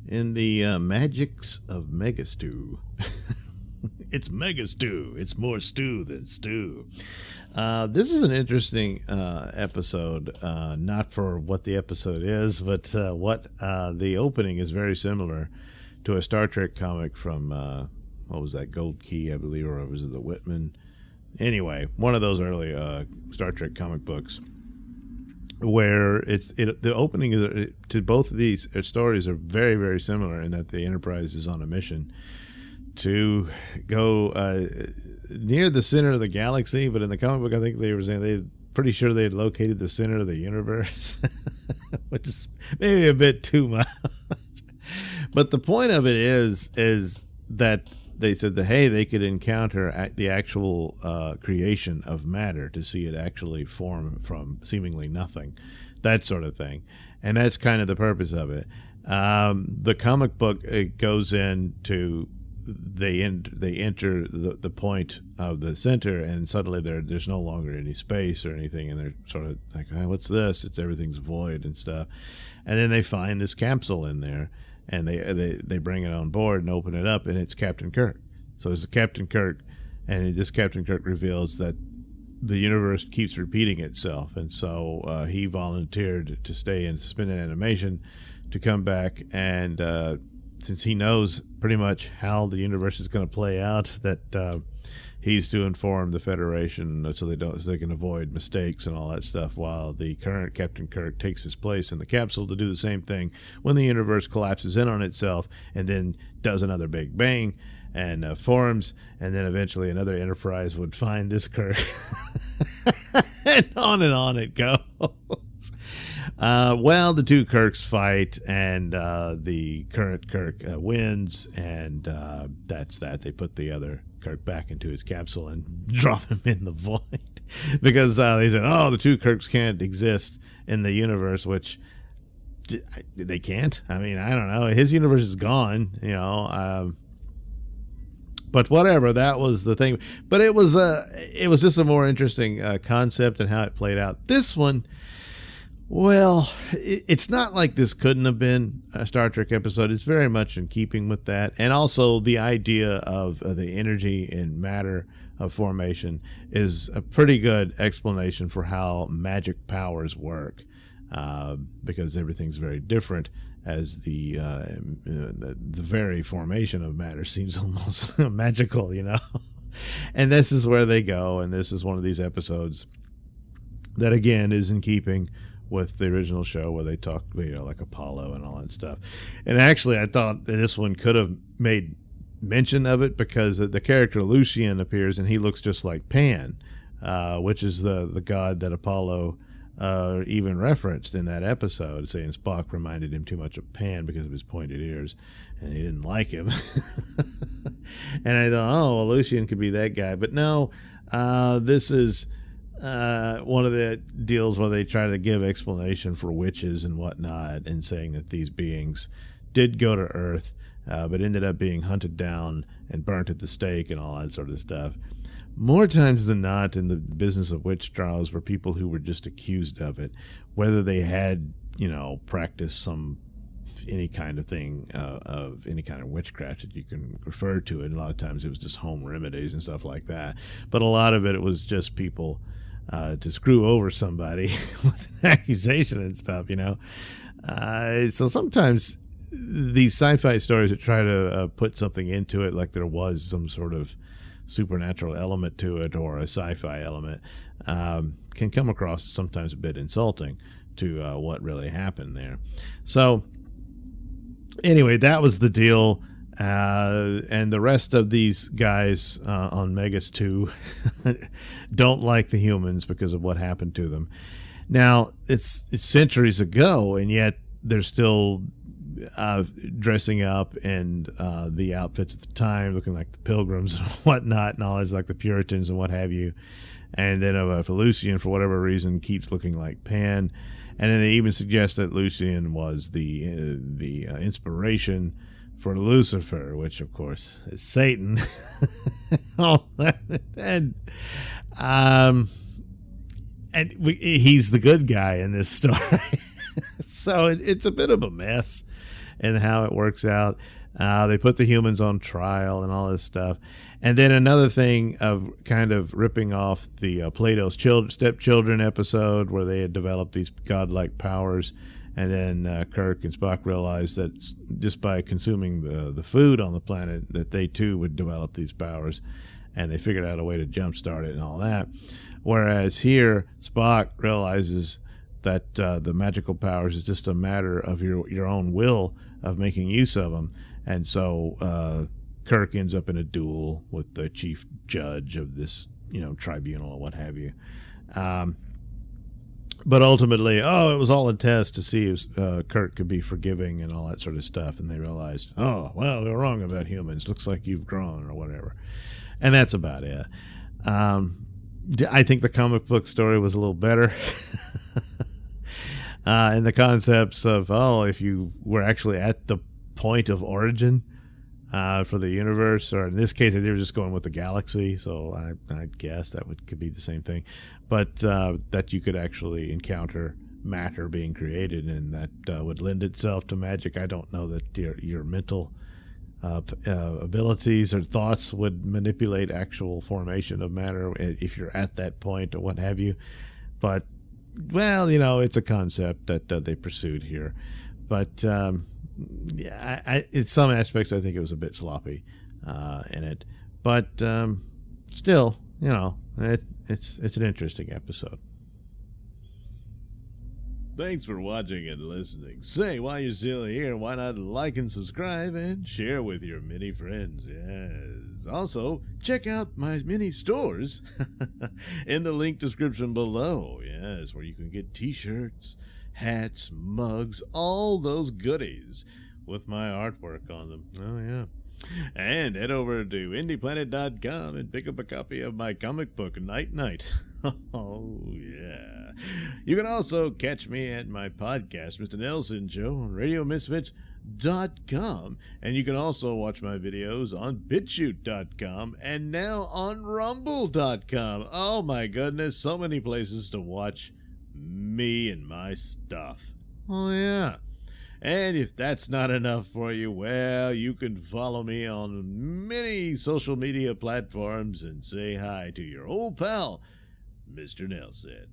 in the Magicks of Mega Stew. It's Mega Stew. It's more stew than stew. This is an interesting episode, not for what the episode is, but what the opening is very similar to a Star Trek comic from, what was that, Gold Key, I believe, or was it the Whitman? Anyway, one of those early Star Trek comic books, where the opening is to both of these stories are very, very similar in that the Enterprise is on a mission to go near the center of the galaxy. But in the comic book, I think they were saying they're pretty sure they had located the center of the universe, which is maybe a bit too much. But the point of it is that they said that, hey, they could encounter the actual creation of matter to see it actually form from seemingly nothing, that sort of thing. And that's kind of the purpose of it. The comic book, it goes into, they enter the point of the center, and suddenly there's no longer any space or anything, and they're sort of like, hey, what's this? Everything's void and stuff. And then they find this capsule in there, and they bring it on board and open it up, and it's Captain Kirk. So it's Captain Kirk, and this Captain Kirk reveals that the universe keeps repeating itself, and so he volunteered to stay and spend an animation to come back, and since he knows pretty much how the universe is going to play out, that he's to inform the Federation so they can avoid mistakes and all that stuff, while the current Captain Kirk takes his place in the capsule to do the same thing when the universe collapses in on itself and then does another big bang and forms, and then eventually another Enterprise would find this Kirk. And on it goes. Well, the two Kirks fight, and the current Kirk wins, and that's that. They put the other Kirk back into his capsule and drop him in the void, because they said, oh, the two Kirks can't exist in the universe, which they can't. I mean, I don't know. His universe is gone, but whatever, that was the thing. But it was just a more interesting concept and how it played out. This one, well, it's not like this couldn't have been a Star Trek episode. It's very much in keeping with that. And also the idea of the energy and matter of formation is a pretty good explanation for how magic powers work, because everything's very different, as the very formation of matter seems almost magical, And this is where they go, and this is one of these episodes that, again, is in keeping with the original show, where they talked, like Apollo and all that stuff. And actually, I thought that this one could have made mention of it, because the character Lucian appears, and he looks just like Pan, which is the god that Apollo even referenced in that episode, saying Spock reminded him too much of Pan because of his pointed ears, and he didn't like him. And I thought, oh, well, Lucian could be that guy. But no, this is one of the deals where they try to give explanation for witches and whatnot, and saying that these beings did go to Earth, but ended up being hunted down and burnt at the stake and all that sort of stuff. More times than not, in the business of witch trials, were people who were just accused of it, whether they had, practiced any kind of thing, of any kind of witchcraft that you can refer to it. A lot of times it was just home remedies and stuff like that. But a lot of it was just people to screw over somebody with an accusation and stuff, So sometimes these sci-fi stories that try to put something into it, like there was some sort of supernatural element to it or a sci-fi element, can come across sometimes a bit insulting to what really happened there. So anyway, that was the deal. And the rest of these guys on Megas 2 don't like the humans because of what happened to them. Now, it's centuries ago, and yet they're still dressing up and the outfits at the time, looking like the Pilgrims and whatnot, and all that's like the Puritans and what have you. And then Lucian, for whatever reason, keeps looking like Pan. And then they even suggest that Lucian was the inspiration for Lucifer, which of course is Satan. He's the good guy in this story. So it's a bit of a mess. and how it works out. They put the humans on trial and all this stuff. And then another thing of kind of ripping off the Plato's stepchildren episode where they had developed these godlike powers. And then Kirk and Spock realized that just by consuming the food on the planet, that they too would develop these powers. And they figured out a way to jumpstart it and all that. Whereas here, Spock realizes that the magical powers is just a matter of your own will of making use of them. And so Kirk ends up in a duel with the chief judge of this, tribunal or what have you. But ultimately, it was all a test to see if Kirk could be forgiving and all that sort of stuff. And they realized, we were wrong about humans. Looks like you've grown or whatever. And that's about it. I think the comic book story was a little better. In the concepts of, if you were actually at the point of origin for the universe, or in this case they were just going with the galaxy, so I guess that could be the same thing, but that you could actually encounter matter being created, and that would lend itself to magic. I don't know that your mental abilities or thoughts would manipulate actual formation of matter if you're at that point or what have you, but it's a concept that they pursued here. But in some aspects, I think it was a bit sloppy in it. But still, it's an interesting episode. Thanks for watching and listening. Say, while you're still here, why not like and subscribe and share with your many friends? Yes. Also, check out my mini stores in the link description below. Yes, where you can get t-shirts, hats, mugs, all those goodies with my artwork on them. Oh, yeah. And head over to indieplanet.com and pick up a copy of my comic book, Night Night. Oh, yeah. You can also catch me at my podcast, Mr Nailsin Show, on RadioMisfits.com. And you can also watch my videos on BitChute.com and now on Rumble.com. Oh, my goodness. So many places to watch me and my stuff. Oh, yeah. And if that's not enough for you, well, you can follow me on many social media platforms and say hi to your old pal, Mr. Nailsin.